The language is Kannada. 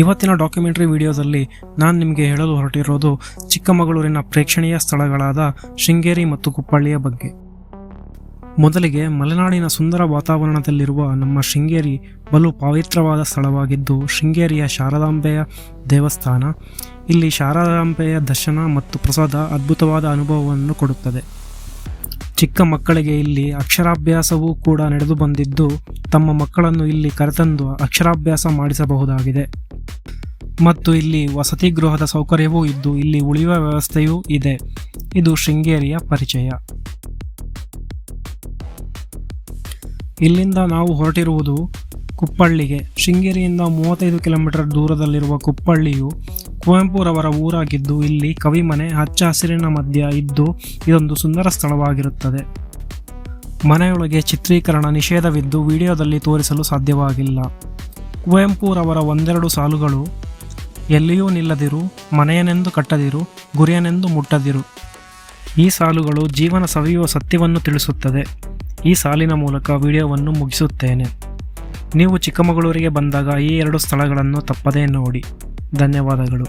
ಇವತ್ತಿನ ಡಾಕ್ಯುಮೆಂಟರಿ ವಿಡಿಯೋದಲ್ಲಿ ನಾನು ನಿಮಗೆ ಹೇಳಲು ಹೊರಟಿರೋದು ಚಿಕ್ಕಮಗಳೂರಿನ ಪ್ರೇಕ್ಷಣೀಯ ಸ್ಥಳಗಳಾದ ಶೃಂಗೇರಿ ಮತ್ತು ಕುಪ್ಪಳ್ಳಿಯ ಬಗ್ಗೆ. ಮೊದಲಿಗೆ ಮಲೆನಾಡಿನ ಸುಂದರ ವಾತಾವರಣದಲ್ಲಿರುವ ನಮ್ಮ ಶೃಂಗೇರಿ ಬಲು ಪವಿತ್ರವಾದ ಸ್ಥಳವಾಗಿದ್ದು, ಶೃಂಗೇರಿಯ ಶಾರದಾಂಬೆಯ ದೇವಸ್ಥಾನ. ಇಲ್ಲಿ ಶಾರದಾಂಬೆಯ ದರ್ಶನ ಮತ್ತು ಪ್ರಸಾದ ಅದ್ಭುತವಾದ ಅನುಭವವನ್ನು ಕೊಡುತ್ತದೆ. ಚಿಕ್ಕ ಮಕ್ಕಳಿಗೆ ಇಲ್ಲಿ ಅಕ್ಷರಾಭ್ಯಾಸವೂ ಕೂಡ ನಡೆದು ಬಂದಿದ್ದು, ತಮ್ಮ ಮಕ್ಕಳನ್ನು ಇಲ್ಲಿ ಕರೆತಂದು ಅಕ್ಷರಾಭ್ಯಾಸ ಮಾಡಿಸಬಹುದಾಗಿದೆ. ಮತ್ತು ಇಲ್ಲಿ ವಸತಿ ಗೃಹದ ಸೌಕರ್ಯವೂ ಇದ್ದು, ಇಲ್ಲಿ ಉಳಿಯುವ ವ್ಯವಸ್ಥೆಯೂ ಇದೆ. ಇದು ಶೃಂಗೇರಿಯ ಪರಿಚಯ. ಇಲ್ಲಿಂದ ನಾವು ಹೊರಟಿರುವುದು ಕುಪ್ಪಳ್ಳಿಗೆ. ಶೃಂಗೇರಿಯಿಂದ 35 ಕಿಲೋಮೀಟರ್ ದೂರದಲ್ಲಿರುವ ಕುಪ್ಪಳ್ಳಿಯು ಕುವೆಂಪುರವರ ಊರಾಗಿದ್ದು, ಇಲ್ಲಿ ಕವಿಮನೆ ಹಚ್ಚ ಹಸಿರಿನ ಮಧ್ಯ ಇದ್ದು ಇದೊಂದು ಸುಂದರ ಸ್ಥಳವಾಗಿರುತ್ತದೆ. ಮನೆಯೊಳಗೆ ಚಿತ್ರೀಕರಣ ನಿಷೇಧವಿದ್ದು ವಿಡಿಯೋದಲ್ಲಿ ತೋರಿಸಲು ಸಾಧ್ಯವಾಗಿಲ್ಲ. ಕುವೆಂಪುರವರ ಒಂದೆರಡು ಸಾಲುಗಳು, ಎಲ್ಲಿಯೂ ನಿಲ್ಲದಿರು, ಮನೆಯನೆಂದು ಕಟ್ಟದಿರು, ಗುರಿಯನೆಂದು ಮುಟ್ಟದಿರು. ಈ ಸಾಲುಗಳು ಜೀವನ ಸವಿಯುವ ಸತ್ಯವನ್ನು ತಿಳಿಸುತ್ತದೆ. ಈ ಸಾಲಿನ ಮೂಲಕ ವಿಡಿಯೋವನ್ನು ಮುಗಿಸುತ್ತೇನೆ. ನೀವು ಚಿಕ್ಕಮಗಳೂರಿಗೆ ಬಂದಾಗ ಈ 2 ಸ್ಥಳಗಳನ್ನು ತಪ್ಪದೇ ನೋಡಿ. ಧನ್ಯವಾದಗಳು.